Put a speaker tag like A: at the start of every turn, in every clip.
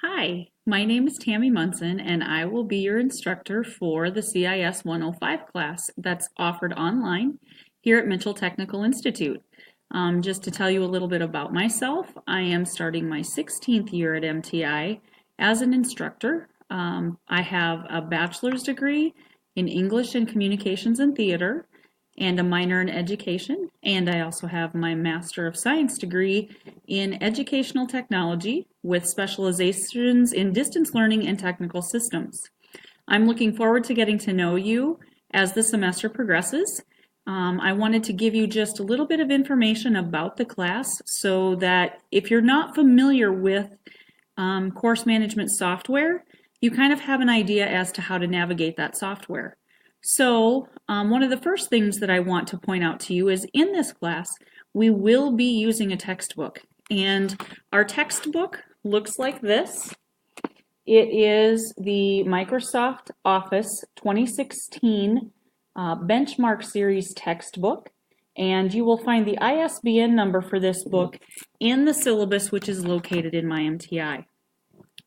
A: Hi, my name is Tammie Munsen, and I will be your instructor for the CIS 105 class that's offered online here at Mitchell Technical Institute. Just to tell you a little bit about myself, I am starting my 16th year at MTI as an instructor. I have a bachelor's degree in English and Communications and Theater and a minor in education, and I also have my Master of Science degree in Educational Technology with specializations in distance learning and technical systems. I'm looking forward to getting to know you as the semester progresses. I wanted to give you just a little bit of information about the class so that if you're not familiar with course management software, you kind of have an idea as to how to navigate that software. So one of the first things that I want to point out to you is in this class, we will be using a textbook. And our textbook looks like this. It is the Microsoft Office 2016 Benchmark Series textbook. And you will find the ISBN number for this book in the syllabus, which is located in MyMTI.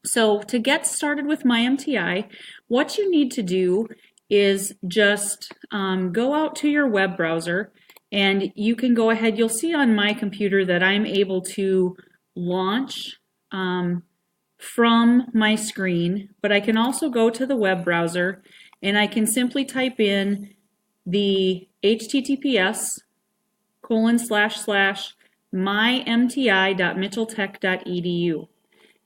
A: So to get started with MyMTI, what you need to do is just go out to your web browser and you can go ahead. You'll see on my computer that I'm able to launch from my screen, but I can also go to the web browser and I can simply type in the https://mymti.mitchelltech.edu.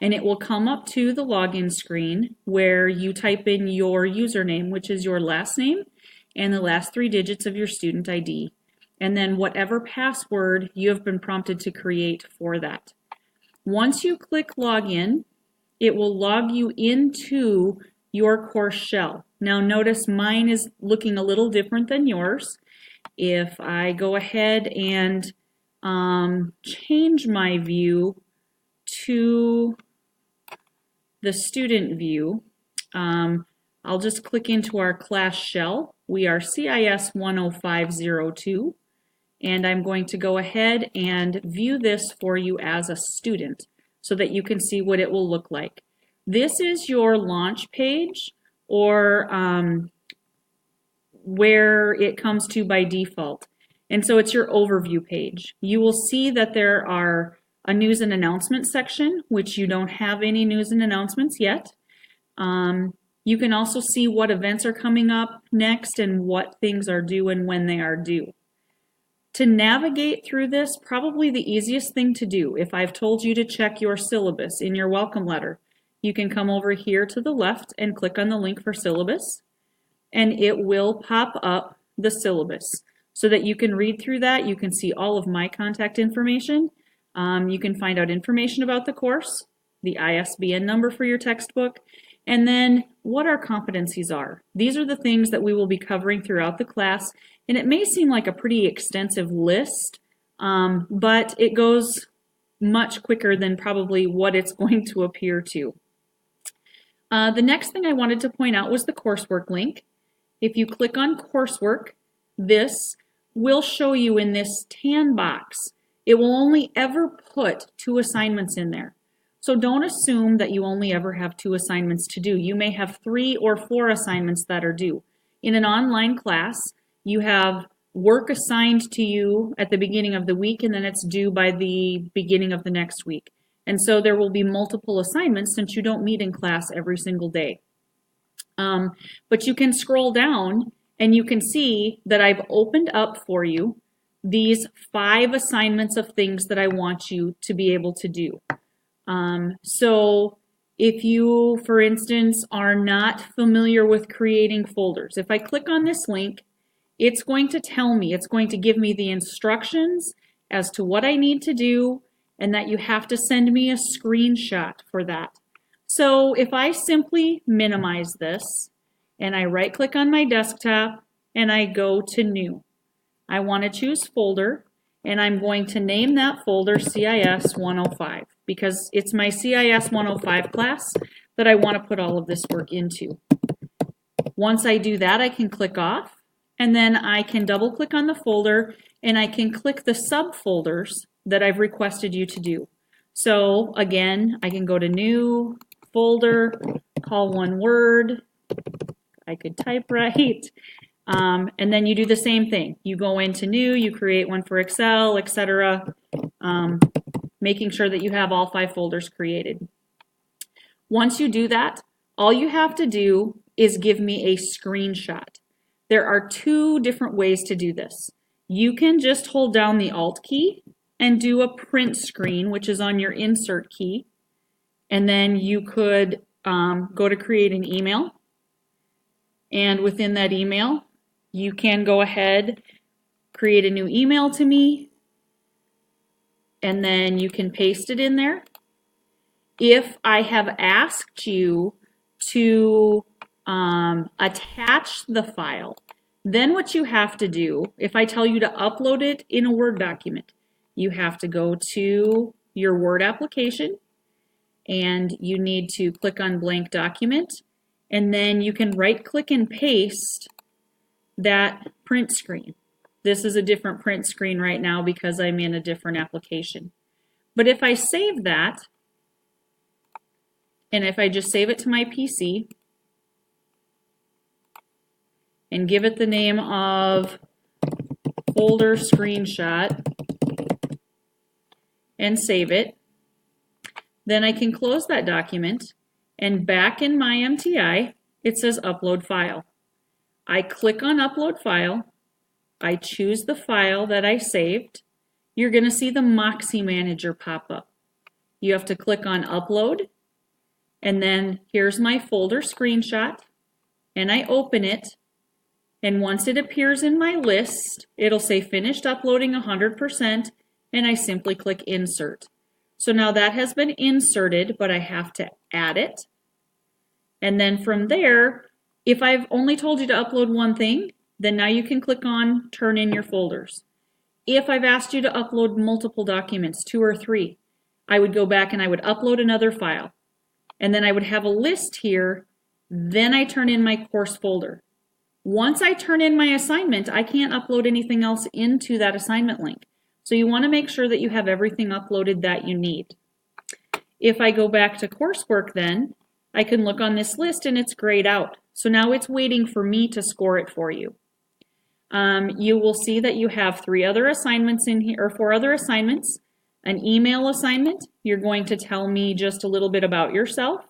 A: And it will come up to the login screen where you type in your username, which is your last name and the last 3 digits of your student ID, and then whatever password you have been prompted to create for that. Once you click login, it will log you into your course shell. Now notice mine is looking a little different than yours. If I go ahead and change my view to the student view, I'll just click into our class shell. We are CIS 10502, and I'm going to go ahead and view this for you as a student so that you can see what it will look like. This is your launch page, or where it comes to by default. And so it's your overview page. You will see that there are a news and announcements section, which you don't have any news and announcements yet. You can also see what events are coming up next and what things are due and when they are due. To navigate through this, probably the easiest thing to do, if I've told you to check your syllabus in your welcome letter, you can come over here to the left and click on the link for syllabus, and it will pop up the syllabus so that you can read through that. You can see all of my contact information. You can find out information about the course, the ISBN number for your textbook, and then what our competencies are. These are the things that we will be covering throughout the class, and it may seem like a pretty extensive list, but it goes much quicker than probably what it's going to appear to. The next thing I wanted to point out was the coursework link. If you click on coursework, this will show you in this tan box. It will only ever put 2 assignments in there. So don't assume that you only ever have 2 assignments to do. You may have 3 or 4 assignments that are due. In an online class, you have work assigned to you at the beginning of the week, and then it's due by the beginning of the next week. And so there will be multiple assignments since you don't meet in class every single day. But you can scroll down and you can see that I've opened up for you these 5 assignments of things that I want you to be able to do. So if you, for instance, are not familiar with creating folders, if I click on this link, it's going to tell me, it's going to give me the instructions as to what I need to do, and that you have to send me a screenshot for that. So if I simply minimize this and I right click on my desktop and I go to new, I want to choose folder, and I'm going to name that folder CIS 105 because it's my CIS 105 class that I want to put all of this work into. Once I do that, I can click off, and then I can double click on the folder and I can click the subfolders that I've requested you to do. So again, I can go to new, folder, call one word. I could type right. And then you do the same thing. You go into new, you create one for Excel, etc., making sure that you have all 5 folders created. Once you do that, all you have to do is give me a screenshot. There are 2 different ways to do this. You can just hold down the Alt key and do a print screen, which is on your Insert key. And then you could go to create an email. And within that email, you can go ahead, create a new email to me, and then you can paste it in there. If I have asked you to attach the file, then what you have to do, if I tell you to upload it in a Word document, you have to go to your Word application and you need to click on blank document, and then you can right click and paste that print screen. This is a different print screen right now because I'm in a different application. But if I save that, and if I just save it to my PC and give it the name of folder screenshot and save it, then I can close that document, and back in my MTI, it says upload file. I click on upload file, I choose the file that I saved. You're going to see the Moxie Manager pop up. You have to click on upload, and then here's my folder screenshot, and I open it, and once it appears in my list, it'll say finished uploading 100%, and I simply click insert. So now that has been inserted, but I have to add it. And then from there, if I've only told you to upload one thing, then now you can click on turn in your folders. If I've asked you to upload multiple documents, 2 or 3, I would go back and I would upload another file. And then I would have a list here, then I turn in my course folder. Once I turn in my assignment, I can't upload anything else into that assignment link. So you want to make sure that you have everything uploaded that you need. If I go back to coursework then, I can look on this list and it's grayed out. So now it's waiting for me to score it for you. You will see that you have 3 other assignments in here, or 4 other assignments. An email assignment, you're going to tell me just a little bit about yourself.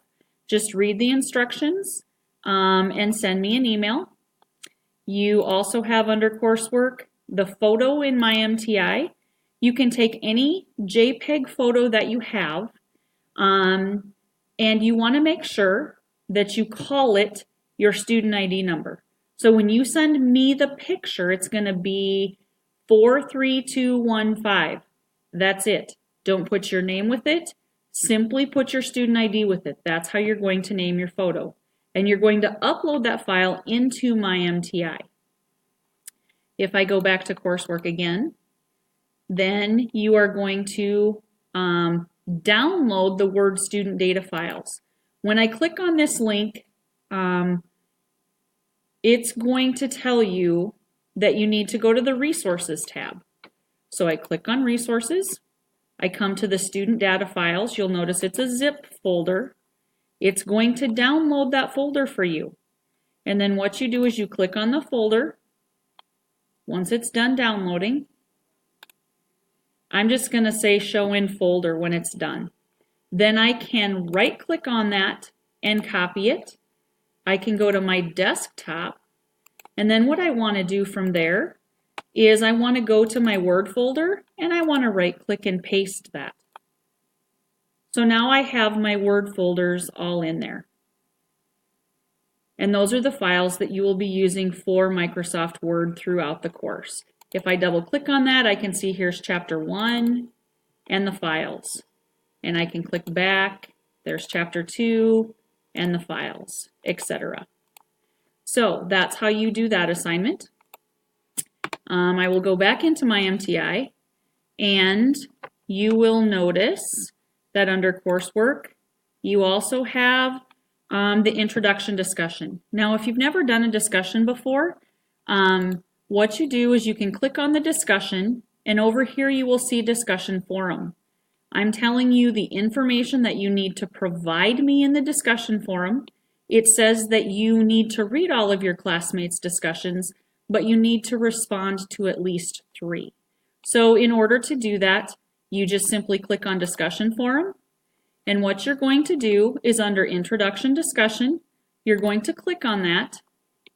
A: Just read the instructions and send me an email. You also have under coursework the photo in my MTI. You can take any JPEG photo that you have, and you want to make sure that you call it your student ID number. So when you send me the picture, it's going to be 43215. That's it. Don't put your name with it. Simply put your student ID with it. That's how you're going to name your photo. And you're going to upload that file into my MTI. If I go back to coursework again, then you are going to download the Word student data files. When I click on this link, it's going to tell you that you need to go to the Resources tab. So I click on Resources. I come to the student data files. You'll notice it's a zip folder. It's going to download that folder for you. And then what you do is you click on the folder. Once it's done downloading, I'm just going to say show in folder when it's done. Then I can right click on that and copy it. I can go to my desktop, and then what I want to do from there is I want to go to my Word folder and I want to right click and paste that. So now I have my Word folders all in there. And those are the files that you will be using for Microsoft Word throughout the course. If I double click on that, I can see here's chapter 1 and the files. And I can click back, there's chapter 2 and the files, etc. So that's how you do that assignment. I will go back into my MTI, and you will notice that under coursework, you also have the introduction discussion. Now, if you've never done a discussion before, what you do is you can click on the discussion, and over here you will see discussion forum. I'm telling you the information that you need to provide me in the discussion forum. It says that you need to read all of your classmates' discussions, but you need to respond to at least 3. So in order to do that, you just simply click on Discussion Forum. And what you're going to do is under Introduction Discussion, you're going to click on that,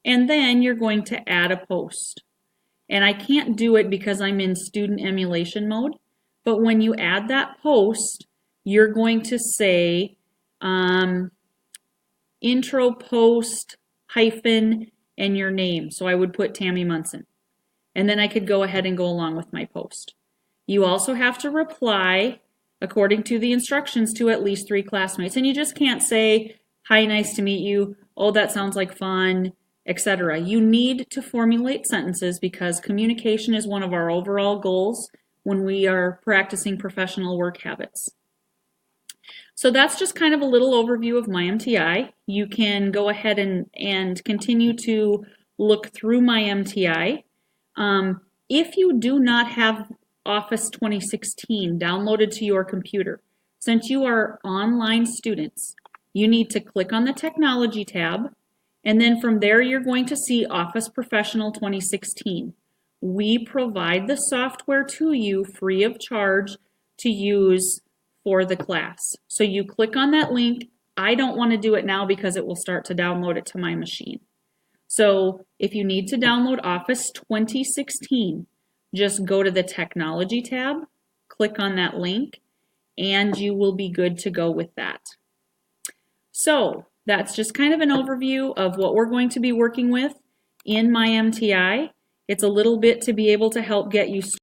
A: and then you're going to add a post. And I can't do it because I'm in student emulation mode, but when you add that post, you're going to say intro post hyphen and your name. So I would put Tammie Munsen. And then I could go ahead and go along with my post. You also have to reply according to the instructions to at least 3 classmates. And you just can't say, hi, nice to meet you. Oh, that sounds like fun, etc. You need to formulate sentences because communication is one of our overall goals when we are practicing professional work habits. So that's just kind of a little overview of MyMTI. You can go ahead and continue to look through MyMTI. If you do not have Office 2016 downloaded to your computer, since you are online students, you need to click on the Technology tab, and then from there you're going to see Office Professional 2016. We provide the software to you free of charge to use for the class. So you click on that link. I don't want to do it now because it will start to download it to my machine. So if you need to download Office 2016, just go to the Technology tab, click on that link, and you will be good to go with that. So that's just kind of an overview of what we're going to be working with in MyMTI. It's a little bit to be able to help get you started.